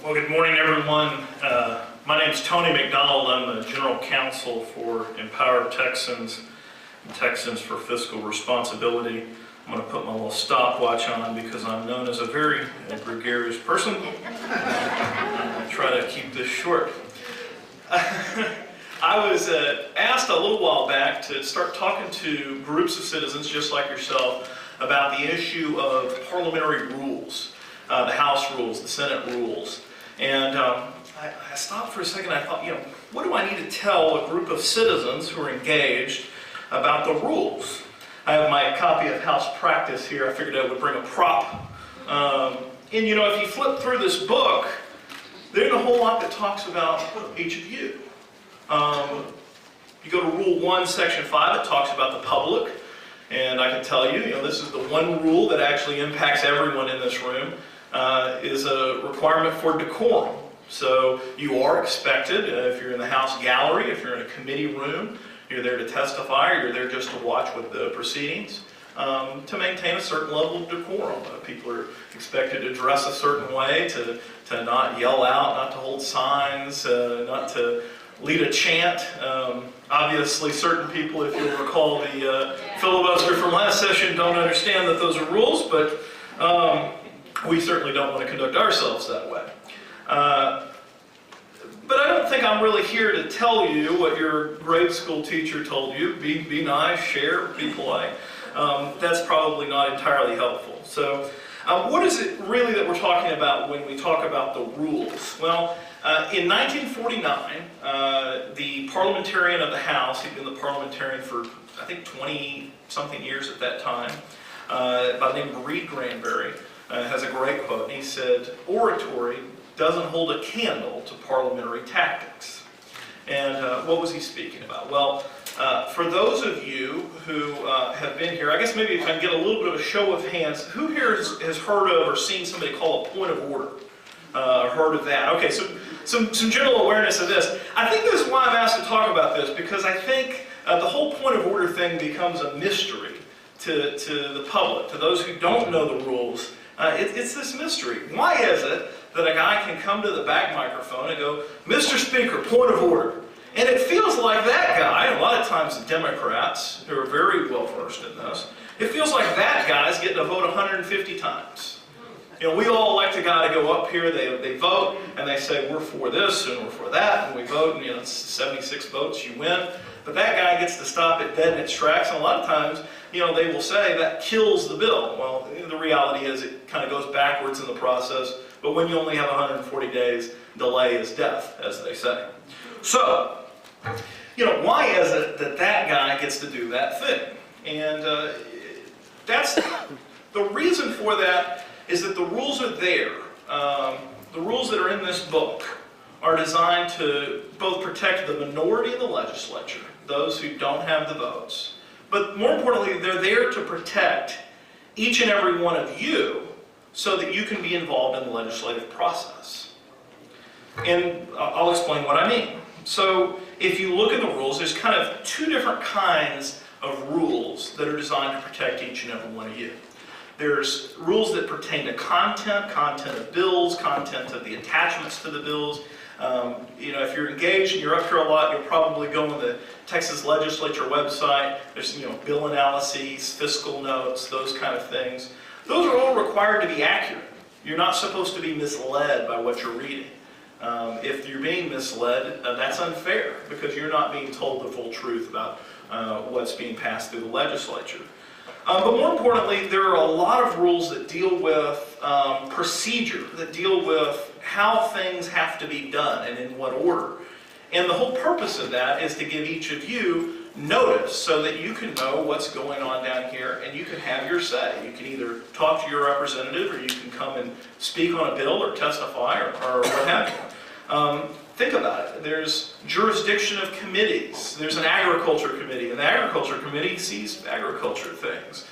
Well, good morning, everyone. My name is Tony McDonald. I'm the General Counsel for Empower Texans and Texans for Fiscal Responsibility. I'm going to put my little stopwatch on because I'm known as a very gregarious person. I try to keep this short. I was asked a little while back to start talking to groups of citizens just like yourself about the issue of parliamentary rules, the House rules, the Senate rules. And I stopped for a second. I thought, what do I need to tell a group of citizens who are engaged about the rules? I have my copy of House Practice here. I figured I would bring a prop. And if you flip through this book, there's a whole lot that talks about each of you. You go to Rule 1, Section 5, it talks about the public. And I can tell you, this is the one rule that actually impacts everyone in this room. Is a requirement for decorum. So you are expected, if you're in the House gallery, if you're in a committee room, you're there to testify, or you're there just to watch with the proceedings, to maintain a certain level of decorum. People are expected to dress a certain way, to not yell out, not to hold signs, not to lead a chant. Obviously, certain people, if you'll recall the filibuster from last session, don't understand that those are rules, but we certainly don't want to conduct ourselves that way. But I don't think I'm really here to tell you what your grade school teacher told you. Be nice, share, be polite. That's probably not entirely helpful. So what is it really that we're talking about when we talk about the rules? Well, in 1949, the parliamentarian of the House, he'd been the parliamentarian for, I think, 20-something years at that time, by the name of Reed Granberry, has a great quote. He said, "Oratory doesn't hold a candle to parliamentary tactics." And what was he speaking about? Well, for those of you who have been here, I guess maybe if I can get a little bit of a show of hands, who here has heard of or seen somebody call a point of order? Heard of that? Okay, so some general awareness of this. I think this is why I'm asked to talk about this, because I think the whole point of order thing becomes a mystery to the public, to those who don't know the rules. It's this mystery. Why is it that a guy can come to the back microphone and go, "Mr. Speaker, point of order"? And it feels like that guy, a lot of times the Democrats, who are very well versed in this, it feels like that guy's getting a vote 150 times. We all elect a guy to go up here, they vote, and they say, "We're for this, and we're for that," and we vote, and it's 76 votes, you win. But that guy gets to stop it dead in its tracks, and a lot of times, they will say that kills the bill. Well, the reality is it kind of goes backwards in the process, but when you only have 140 days, delay is death, as they say. So, why is it that that guy gets to do that thing? And that's the reason for that is that the rules are there. The rules that are in this book are designed to both protect the minority in the legislature, those who don't have the votes, but more importantly, they're there to protect each and every one of you so that you can be involved in the legislative process. And I'll explain what I mean. So if you look at the rules, there's kind of two different kinds of rules that are designed to protect each and every one of you. There's rules that pertain to content of bills, content of the attachments to the bills. If you're engaged and you're up here a lot, you'll probably go on the Texas Legislature website. There's, bill analyses, fiscal notes, those kind of things. Those are all required to be accurate. You're not supposed to be misled by what you're reading. If you're being misled, that's unfair because you're not being told the full truth about what's being passed through the legislature. But more importantly, there are a lot of rules that deal with procedure, that deal with how things have to be done and in what order. And the whole purpose of that is to give each of you notice so that you can know what's going on down here and you can have your say. You can either talk to your representative or you can come and speak on a bill or testify or what have you. Think about it. There's jurisdiction of committees. There's an agriculture committee, and the agriculture committee sees agriculture things.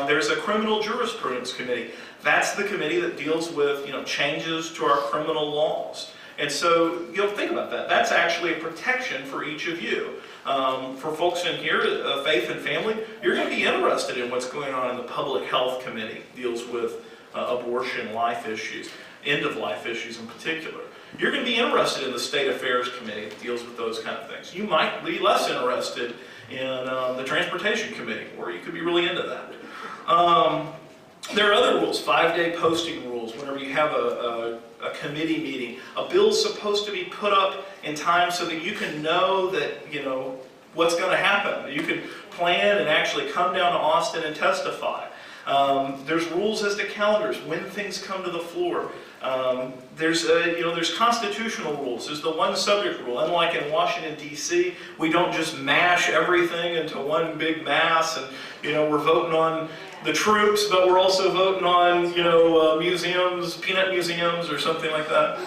There's a criminal jurisprudence committee. That's the committee that deals with changes to our criminal laws. And so think about that. That's actually a protection for each of you. For folks in here, Faith and Family, you're going to be interested in what's going on in the Public Health Committee, deals with abortion, life issues. end-of-life issues in particular. You're going to be interested in the State Affairs Committee that deals with those kind of things. You might be less interested in the Transportation Committee, or you could be really into that. There are other rules, 5-day posting rules, whenever you have a committee meeting. A bill's supposed to be put up in time so that you can know that, what's going to happen. You can plan and actually come down to Austin and testify. There's rules as to calendars, when things come to the floor. There's constitutional rules. There's the one subject rule. Unlike in Washington, D.C., we don't just mash everything into one big mass and, we're voting on the troops, but we're also voting on, museums, peanut museums or something like that.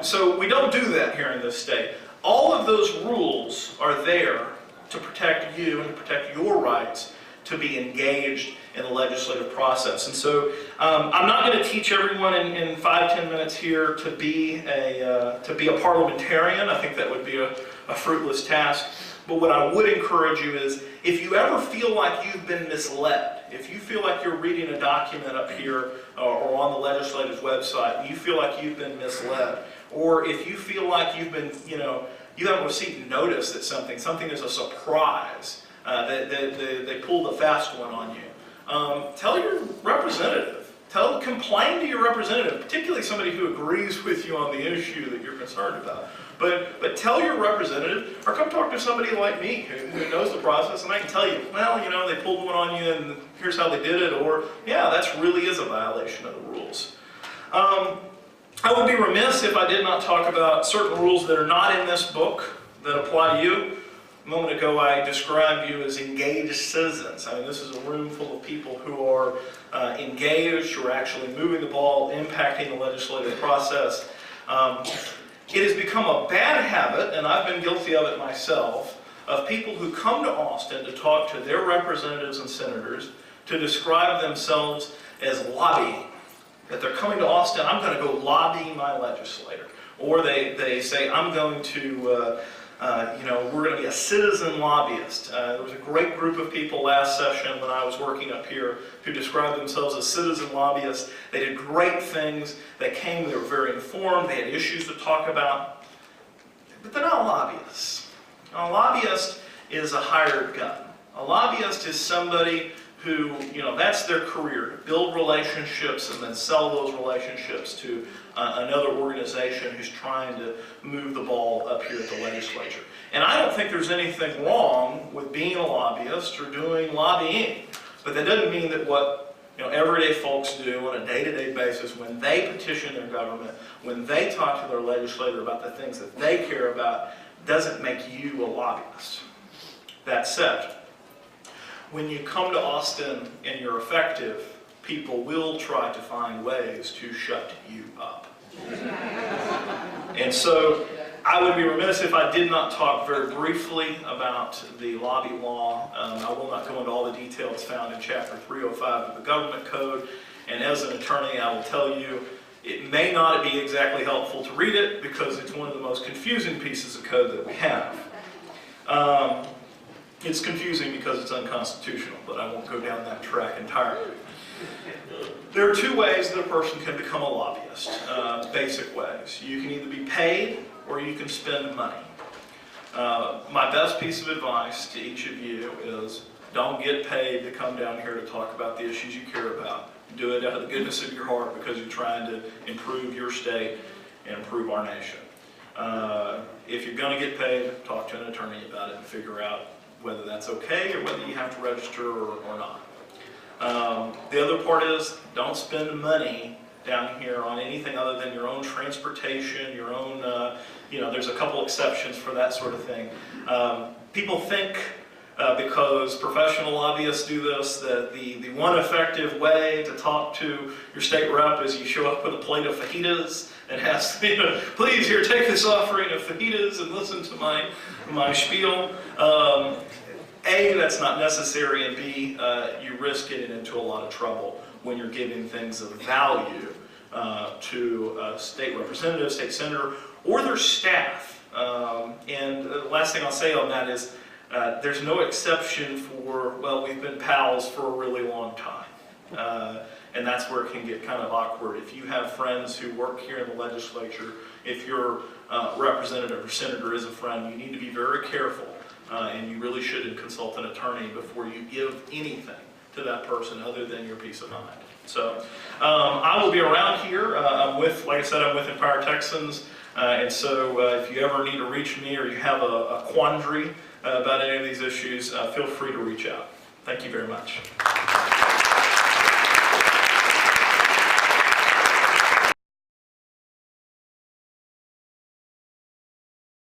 So we don't do that here in this state. All of those rules are there to protect you and to protect your rights to be engaged in the legislative process. And so I'm not going to teach everyone in 5-10 minutes here to be a parliamentarian. I think that would be a fruitless task. But what I would encourage you is, if you ever feel like you've been misled, if you feel like you're reading a document up here or on the legislative website and you feel like you've been misled, or if you feel like you've been, you haven't received notice that something is a surprise, they pulled a fast one on you, tell your representative. Complain to your representative, particularly somebody who agrees with you on the issue that you're concerned about. But tell your representative, or come talk to somebody like me who knows the process, and I can tell you, well, they pulled one on you, and here's how they did it, or, yeah, that really is a violation of the rules. I would be remiss if I did not talk about certain rules that are not in this book that apply to you. A moment ago, I described you as engaged citizens. This is a room full of people who are engaged, who are actually moving the ball, impacting the legislative process. It has become a bad habit, and I've been guilty of it myself, of people who come to Austin to talk to their representatives and senators to describe themselves as lobbying. That they're coming to Austin, I'm going to go lobby my legislator. Or they say, I'm going to, we're going to be a citizen lobbyist. There was a great group of people last session when I was working up here who described themselves as citizen lobbyists. They did great things. They came, they were very informed, they had issues to talk about. But they're not lobbyists. A lobbyist is a hired gun. A lobbyist is somebody who, that's their career, to build relationships and then sell those relationships to another organization who's trying to move the ball up here at the legislature. And I don't think there's anything wrong with being a lobbyist or doing lobbying, but that doesn't mean that what everyday folks do on a day-to-day basis when they petition their government, when they talk to their legislator about the things that they care about, doesn't make you a lobbyist. That said, when you come to Austin and you're effective, people will try to find ways to shut you up. And so I would be remiss if I did not talk very briefly about the lobby law. I will not go into all the details found in Chapter 305 of the Government Code. And as an attorney, I will tell you, it may not be exactly helpful to read it because it's one of the most confusing pieces of code that we have. It's confusing because it's unconstitutional, but I won't go down that track entirely. There are two ways that a person can become a lobbyist, basic ways. You can either be paid or you can spend money. My best piece of advice to each of you is don't get paid to come down here to talk about the issues you care about. Do it out of the goodness of your heart because you're trying to improve your state and improve our nation. If you're going to get paid, talk to an attorney about it and figure out whether that's okay or whether you have to register or not. The other part is don't spend money down here on anything other than your own transportation, your own, there's a couple exceptions for that sort of thing. People think because professional lobbyists do this, that the one effective way to talk to your state rep is you show up with a plate of fajitas and ask, please here, take this offering of fajitas and listen to my spiel. A, that's not necessary, and B, you risk getting into a lot of trouble when you're giving things of value to a state representative, state senator, or their staff. And the last thing I'll say on that is there's no exception for, well, we've been pals for a really long time. And that's where it can get kind of awkward. If you have friends who work here in the legislature, if your representative or senator is a friend, you need to be very careful, and you really shouldn't consult an attorney before you give anything to that person other than your peace of mind. So I will be around here. I'm with, like I said, I'm with Empire Texans, and so if you ever need to reach me or you have a quandary about any of these issues, feel free to reach out. Thank you very much.